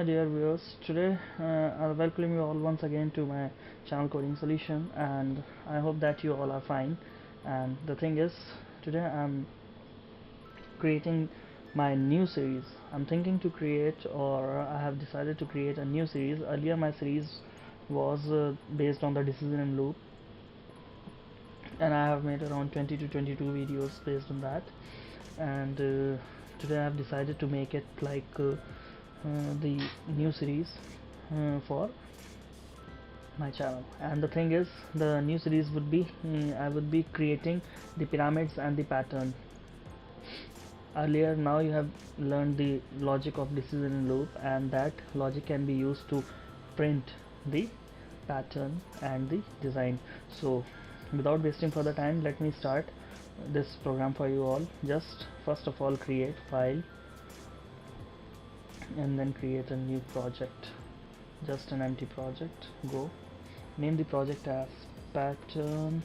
my dear viewers. Today I'll welcome you all once again to my channel Coding Solution, and I hope that you all are fine. And the thing is, today I'm creating my new series. I'm thinking to create, or I have decided to create a new series. Earlier my series was based on the decision loop, and I have made around 20 to 22 videos based on that. And today I have decided to make it like the new series for my channel. And the thing is, the new series would be I would be creating the pyramids and the pattern. Earlier, now you have learned the logic of decision loop, and that logic can be used to print the pattern and the design. So without wasting further time, let me start this program for you all. Just first of all, create file and then create a new project, just an empty project. Go name the project as pattern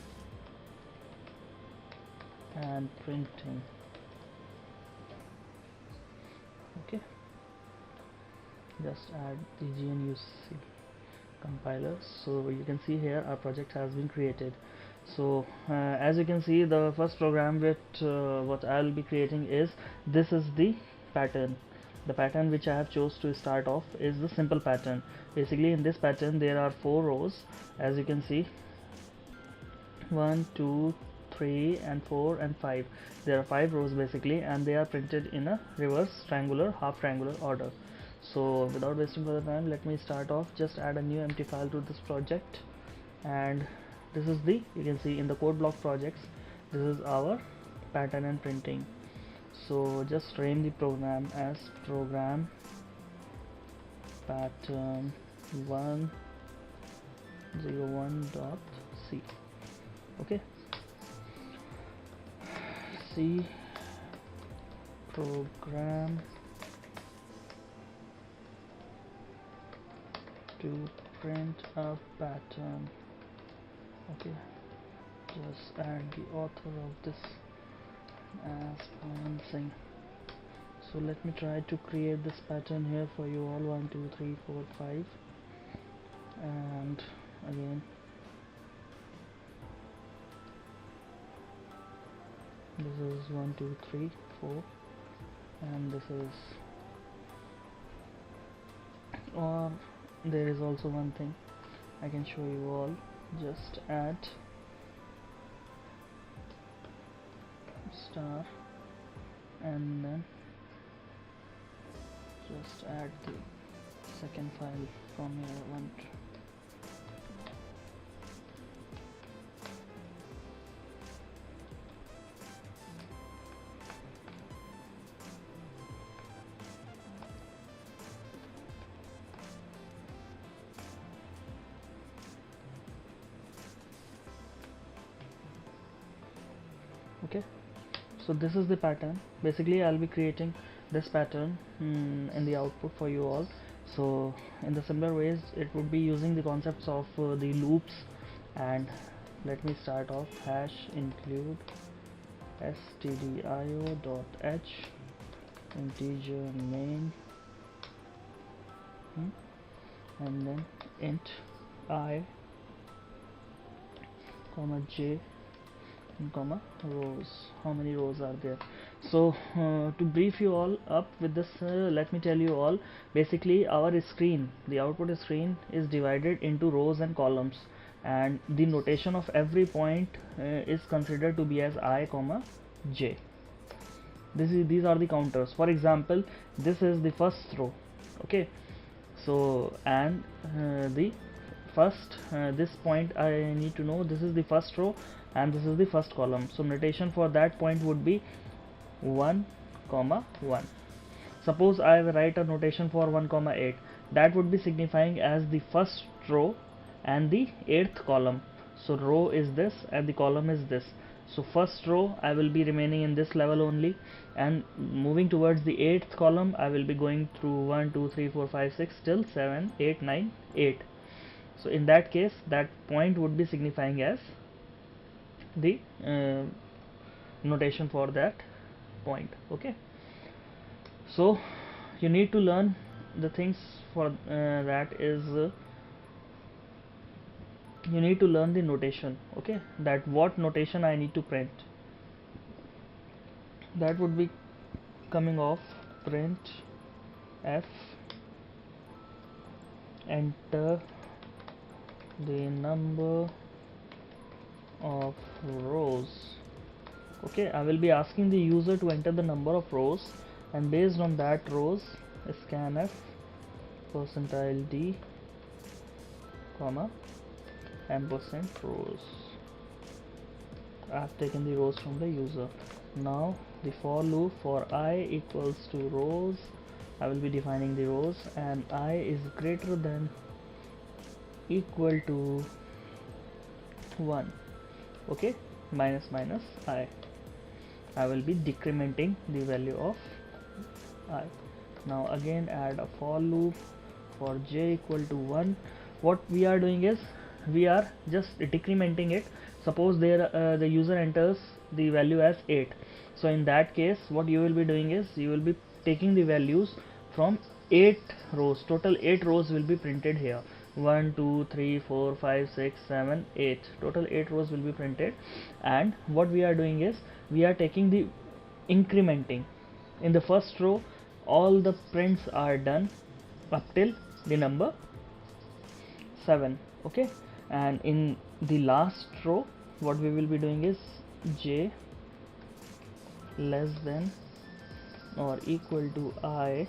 and printing. Okay, just add the GNUC compiler. So you can see here our project has been created. So as you can see, the first program with what I'll be creating is this is the pattern. The pattern which I have chose to start off is the simple pattern. Basically in this pattern there are 4 rows, as you can see, 1 2 3 and 4 and 5. There are 5 rows basically, and they are printed in a reverse triangular, half triangular order. So without wasting further time, let me start off. Just add a new empty file to this project, and this is the, you can see in the code block projects, this is our pattern and printing. So just name the program as program pattern 101.c. okay, C program to print a pattern. Okay, just add the author of this as Pawan Singh. So let me try to create this pattern here for you all. 1 2 3 4 5, and again this is 1 2 3 4, and this is, or there is also one thing I can show you all. Just add star, and then just add the second file from here. Okay, so this is the pattern. Basically I'll be creating this pattern in the output for you all. So in the similar ways, it would be using the concepts of the loops. And let me start off. Hash include stdio.h integer main, and then int I comma j comma rows. How many rows are there? So to brief you all up with this, let me tell you all. Basically our screen, the output screen, is divided into rows and columns, and the notation of every point is considered to be as I comma j. These are the counters. For example, this is the first row. Okay, so and the first this point I need to know, this is the first row and this is the first column. So notation for that point would be 1 comma 1. Suppose I write a notation for 1 comma 8, that would be signifying as the first row and the 8th column. So row is this and the column is this. So first row I will be remaining in this level only, and moving towards the 8th column I will be going through 1 2 3 4 5 6 till 7 8 9 8. So in that case, that point would be signifying as the notation for that point. Okay, so you need to learn the things for that is you need to learn the notation. Okay, that what notation I need to print. That would be coming off print f, enter the number of rows. Okay, I will be asking the user to enter the number of rows, and based on that rows, scanf percentile d comma ampersand rows. I have taken the rows from the user. Now the for loop for I equals to rows, I will be defining the rows, and I is greater than equal to 1. Okay, minus I will be decrementing the value of I. Now again add a for loop for j equal to 1. What we are doing is we are just decrementing it. Suppose there the user enters the value as 8, so in that case what you will be doing is you will be taking the values from 8 rows. Total 8 rows will be printed here. 1 2 3 4 5 6 7 8, total 8 rows will be printed. And what we are doing is we are taking the incrementing. In the first row all the prints are done up till the number 7. Okay, and in the last row what we will be doing is j less than or equal to I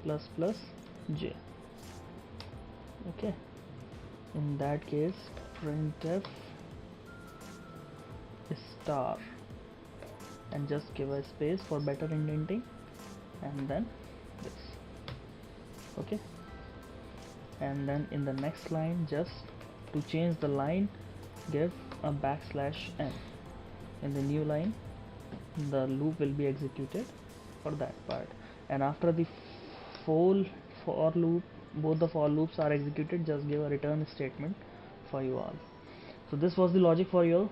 plus plus j. Okay, in that case printf star, and just give a space for better indenting, and then this. Okay, and then in the next line, just to change the line, give a backslash n. In the new line the loop will be executed for that part, and after the full for loop, both the for loops are executed, just give a return statement for you all. So this was the logic for you.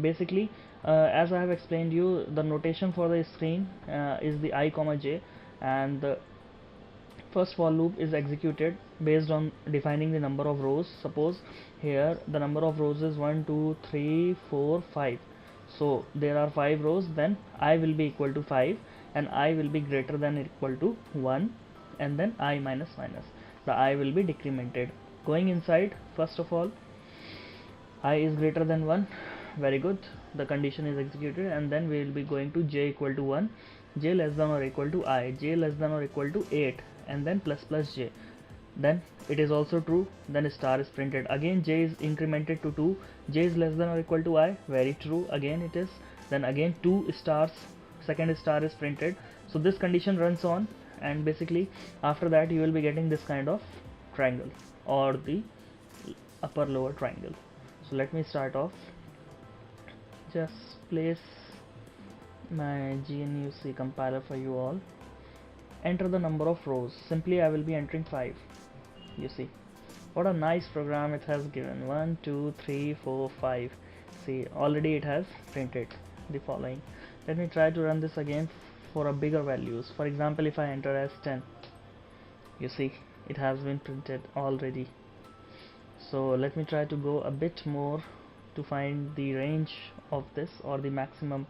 Basically as I have explained you, the notation for the screen is the I comma j, and the first for loop is executed based on defining the number of rows. Suppose here the number of rows is 1 2 3 4 5, so there are 5 rows, then I will be equal to 5 and I will be greater than or equal to 1, and then I minus the I will be decremented. Going inside, first of all I is greater than 1, very good, the condition is executed, and then we will be going to j equal to 1, j less than or equal to I, j less than or equal to 8, and then plus plus j. Then it is also true, then star is printed. Again j is incremented to 2, j is less than or equal to I, very true, again it is. Then again 2 stars, second star is printed. So this condition runs on, and basically after that you will be getting this kind of triangle or the upper lower triangle. So let me start off, just place my GNUC compiler for you all. Enter the number of rows. Simply I will be entering 5. You see what a nice program it has given. 1 2 3 4 5. See, already it has printed the following. Let me try to run this again for a bigger values. For example, if I enter as 10, you see it has been printed already. So let me try to go a bit more to find the range of this or the maximum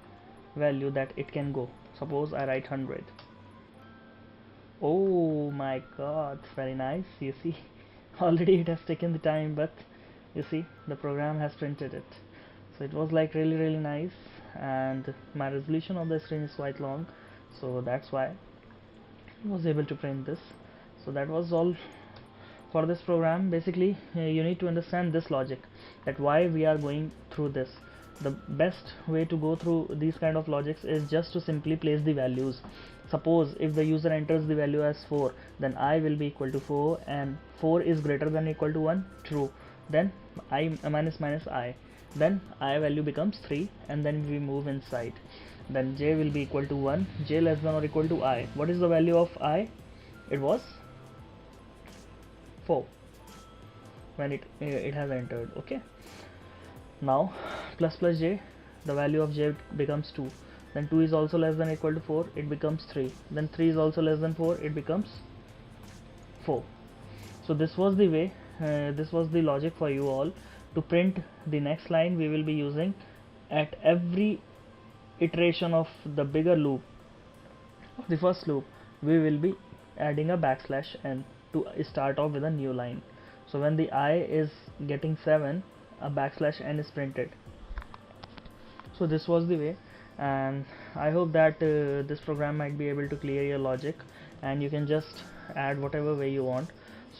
value that it can go. Suppose I write 100. Oh my god, very nice. You see already it has taken the time, but you see the program has printed it. So it was like really nice, and my resolution of the screen is quite long, so that's why I was able to print this. So that was all for this program. Basically you need to understand this logic, that why we are going through this. The best way to go through these kind of logics is just to simply place the values. Suppose if the user enters the value as 4, then I will be equal to 4, and 4 is greater than or equal to 1, true, then I minus I, then I value becomes 3, and then we move inside. Then j will be equal to 1, j less than or equal to I. What is the value of I? It was 4 when it has entered. Okay, now plus plus j, the value of j becomes 2. then 2 is also less than or equal to 4, it becomes 3, then 3 is also less than 4, it becomes 4. So this was the way, this was the logic for you all. To print the next line, we will be using at every iteration of the bigger loop, the first loop, we will be adding a backslash n to start off with a new line. So when the I is getting 7, a backslash n is printed. So this was the way, and I hope that this program might be able to clear your logic, and you can just add whatever way you want.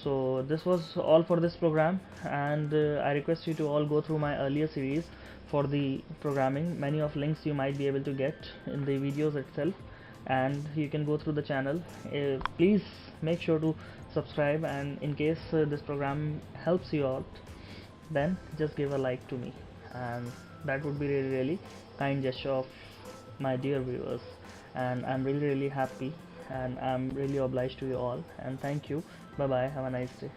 So this was all for this program, and I request you to all go through my earlier series for the programming. Many of links you might be able to get in the videos itself, and you can go through the channel. Please make sure to subscribe, and in case this program helps you out, then just give a like to me, and that would be really kind gesture of my dear viewers, and I'm really happy, and I'm really obliged to you all, and thank you. Bye bye, have a nice day.